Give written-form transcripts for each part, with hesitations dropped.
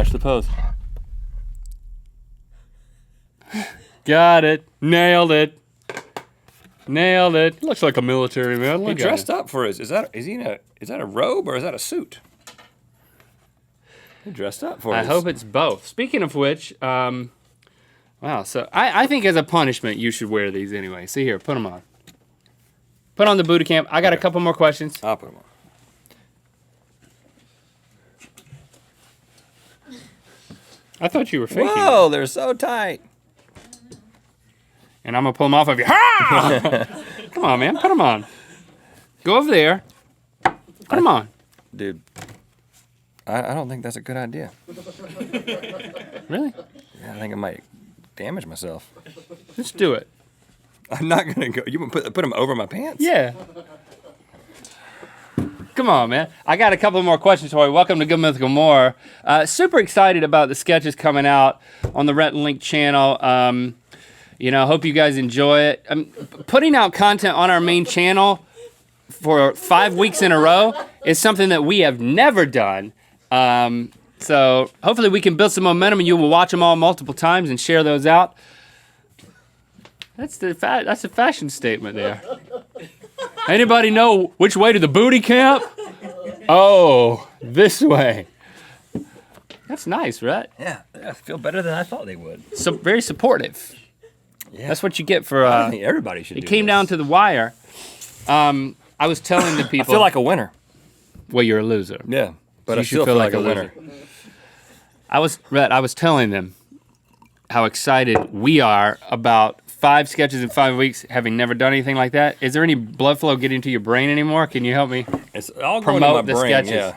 Watch the pose. Got it. Nailed it. Nailed it. Looks like a military man. He dressed up for his. Is that a robe or is that a suit? He dressed up for I hope it's both. Speaking of which, wow, so I think as a punishment, you should wear these anyway. See here, put them on. Put on the booty camp. I got a couple more questions. I'll put them on. I thought you were faking. Whoa, they're so tight. And I'm gonna pull them off of you. Ha! Come on, man, put them on. Go over there. Put them on. Dude, I don't think that's a good idea. Really? Yeah, I think I might damage myself. Let's do it. I'm not gonna go. You want to put them over my pants? Yeah. Come on, man. I got a couple more questions for you. Welcome to Good Mythical More. Super excited about the sketches coming out on the Rhett Link channel. You know, hope you guys enjoy it. Putting out content on our main channel for 5 weeks in a row is something that we have never done. So hopefully we can build some momentum and you will watch them all multiple times and share those out. That's a fashion statement there. Anybody know which way to the booty camp? Oh, this way. That's nice, right? Yeah, I feel better than I thought they would. So very supportive. Yeah. That's what you get for. I think everybody should. It came down to the wire. I was telling the people. I feel like a winner. Well, you're a loser. Yeah, but So I still feel like a winner. Rhett, I was telling them how excited we are about 5 sketches in 5 weeks, having never done anything like that. Is there any blood flow getting to your brain anymore? Can you help me? It's all promote going to my the brain. sketches? Yeah.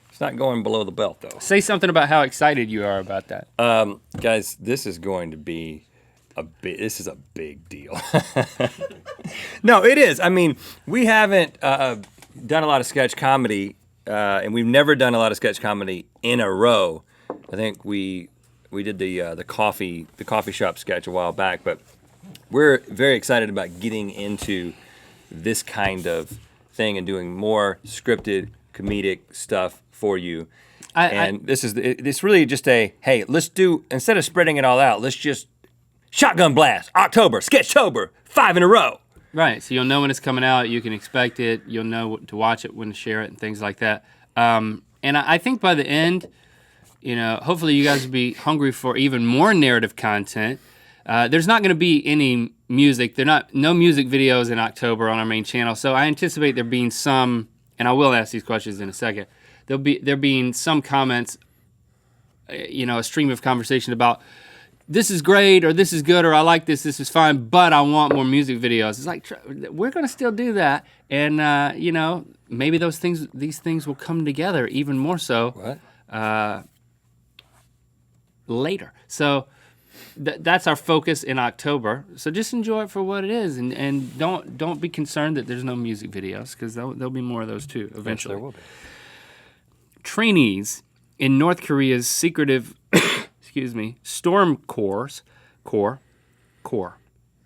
It's not going below the belt though. Say something about how excited you are about that. Guys, this is going to be this is a big deal. No, it is. I mean, we haven't done a lot of sketch comedy, and we've never done a lot of sketch comedy in a row. I think we did the coffee shop sketch a while back, but we're very excited about getting into this kind of thing and doing more scripted comedic stuff for you. This really just hey, let's do, instead of spreading it all out, let's just shotgun blast, October, Sketchtober, 5 in a row. Right, so you'll know when it's coming out, you can expect it, you'll know to watch it, when to share it, and things like that. And I think by the end, you know, hopefully you guys will be hungry for even more narrative content. There's not going to be any music. No music videos in October on our main channel, so I anticipate there being some, and I will ask these questions in a second, there being some comments, you know, a stream of conversation about this is great, or this is good, or I like this is fine, but I want more music videos. It's like, we're going to still do that, and, you know, maybe these things will come together even more so. What? Later. So that's our focus in October. So just enjoy it for what it is, and don't be concerned that there's no music videos, because there'll be more of those too eventually. Yes, there will be. Trainees in North Korea's secretive, Storm Corps,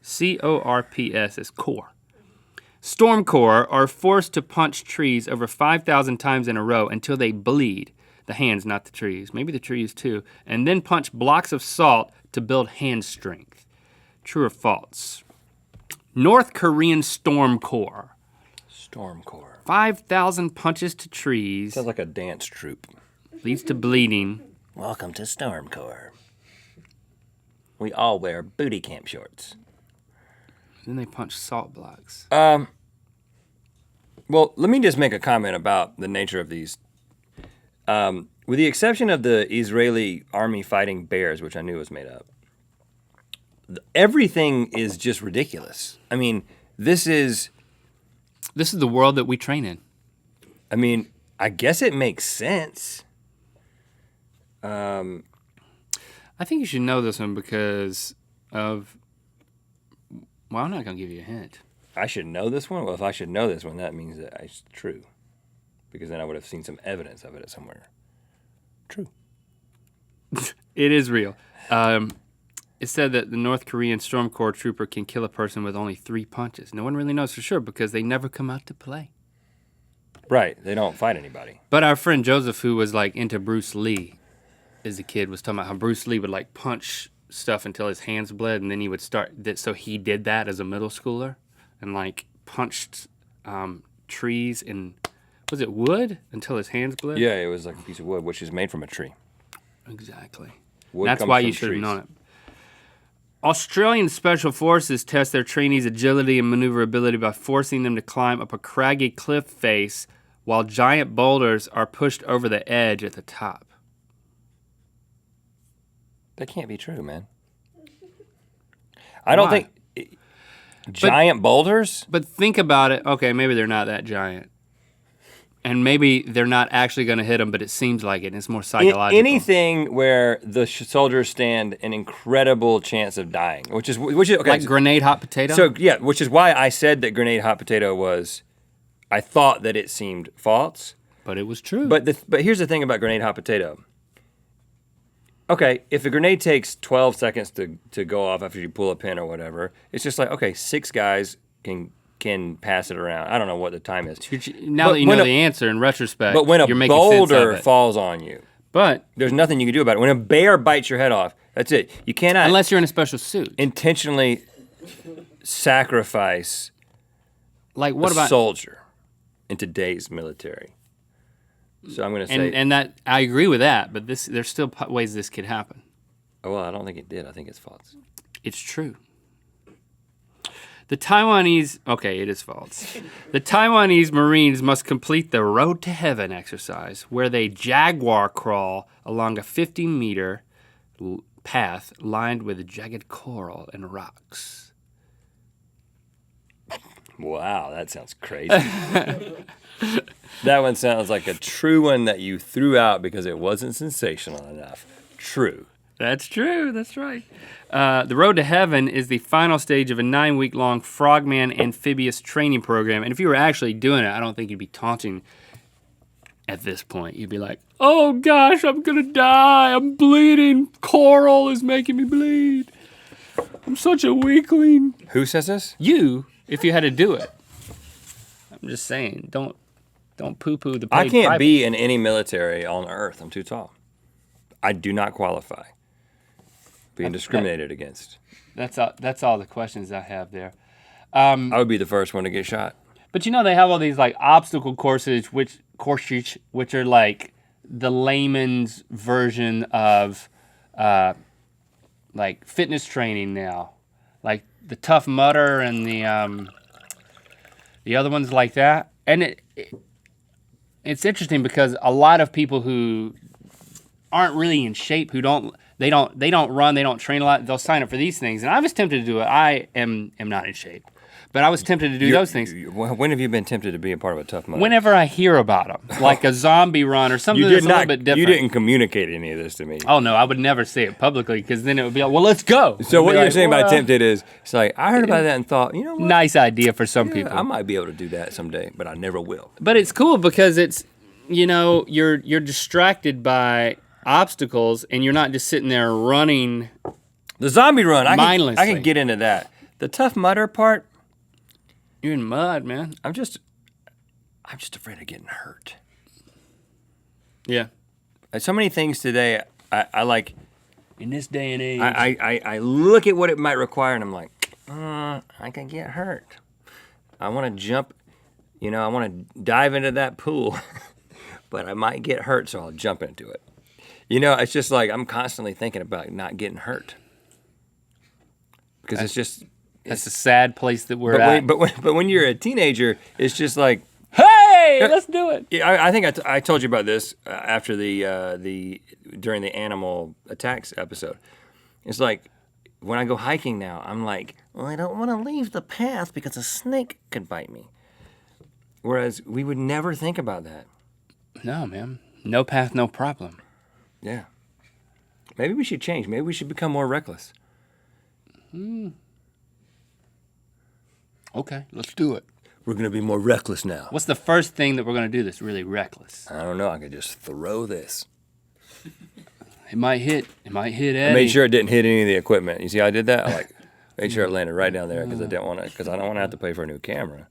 C-O-R-P-S is Corps. Storm Corps are forced to punch trees over 5,000 times in a row until they bleed. The hands, not the trees. Maybe the trees too. And then punch blocks of salt to build hand strength. True or false? North Korean Storm Corps. Storm Corps. 5,000 punches to trees. Sounds like a dance troupe. Leads to bleeding. Welcome to Storm Corps. We all wear booty camp shorts. Then they punch salt blocks. Well, let me just make a comment about the nature of these. With the exception of the Israeli army fighting bears, which I knew was made up, everything is just ridiculous. I mean, this is the world that we train in. I mean, I guess it makes sense. I think you should know this one because of, well, I'm not going to give you a hint. I should know this one? Well, if I should know this one, that means that it's true. Because then I would have seen some evidence of it somewhere. True. It is real. It said that the North Korean Storm Corps trooper can kill a person with only 3 punches. No one really knows for sure because they never come out to play. Right. They don't fight anybody. But our friend Joseph, who was like into Bruce Lee, as a kid was talking about how Bruce Lee would like punch stuff until his hands bled, and then he would start that. So he did that as a middle schooler, and like punched trees and was it wood until his hands bled? Yeah, it was like a piece of wood, which is made from a tree. Exactly. Wood That's comes why from you should have trees. known it. Australian Special Forces test their trainees' agility and maneuverability by forcing them to climb up a craggy cliff face while giant boulders are pushed over the edge at the top. That can't be true, man. I don't Why? think giant boulders. But think about it. Okay, maybe they're not that giant. And maybe they're not actually going to hit them, but it seems like it, and it's more psychological. Anything where the soldiers stand an incredible chance of dying, which is okay. Like grenade hot potato? So yeah, which is why I said that grenade hot potato was. I thought that it seemed false, but it was true. But here's the thing about grenade hot potato. Okay, if a grenade takes 12 seconds to go off after you pull a pin or whatever, it's just like okay, 6 guys can pass it around. I don't know what the time is. Now that you know the answer in retrospect, but when you're a making sense of boulder it. falls on you, But there's nothing you can do about it. When a bear bites your head off, that's it. You cannot unless you're in a special suit. intentionally sacrifice Like what a about soldier in today's military. So I'm going to say, and that I agree with that, but there's still ways this could happen. oh, well, I don't think it did. I think it's false. It's true. The Taiwanese, okay, it is false. The Taiwanese Marines must complete the Road to Heaven exercise, where they jaguar crawl along a 50-meter path lined with jagged coral and rocks. Wow, that sounds crazy. That one sounds like a true one that you threw out because it wasn't sensational enough. True. That's true. That's right. The Road to Heaven is the final stage of a 9-week-long frogman amphibious training program. And if you were actually doing it, I don't think you'd be taunting at this point. You'd be like, oh, gosh, I'm going to die. I'm bleeding. Coral is making me bleed. I'm such a weakling. Who says this? You, if you had to do it. I'm just saying, don't poo-poo the I paid can't private. be in any military on earth. I'm too tall. I do not qualify. Being discriminated against. That's all the questions I have there. I would be the first one to get shot. But you know they have all these like obstacle courses, which are like the layman's version of like fitness training now, like the Tough Mudder and the other ones like that. And it's interesting because a lot of people who aren't really in shape, who don't run, they don't train a lot, they'll sign up for these things. And I was tempted to do it. I am not in shape. But I was tempted to do those things. When have you been tempted to be a part of a Tough Mudder? Whenever I hear about them, like a zombie run or something that's a little bit different. You didn't communicate any of this to me. Oh, no, I would never say it publicly because then it would be like, well, let's go. So what Be you're like, saying by well, tempted is, it's like, I heard about that and thought, you know what? nice idea for some Yeah, people. I might be able to do that someday, but I never will. But it's cool because it's, you're distracted by obstacles and you're not just sitting there running. The zombie run, I Mindlessly. can get into that. The Tough Mudder part, You're in mud, man. I'm just afraid of getting hurt. Yeah. So many things today, I like. In this day and age. I look at what it might require, and I'm like, I can get hurt. I want to jump, I want to dive into that pool, but I might get hurt, so I'll jump into it. It's just like I'm constantly thinking about not getting hurt. Because it's just... That's a sad place that we're at. But when you're a teenager, it's just like... Hey, let's do it. Yeah, I think I told you about this after during the animal attacks episode. It's like when I go hiking now, I'm like, well, I don't want to leave the path because a snake could bite me. Whereas we would never think about that. No, man. No path, no problem. Yeah. Maybe we should change. Maybe we should become more reckless. Okay, let's do it. We're going to be more reckless now. What's the first thing that we're going to do that's really reckless? I don't know. I could just throw this. It might hit Eddie. I made sure it didn't hit any of the equipment. You see how I did that? I made sure it landed right down there because I don't want to have to pay for a new camera.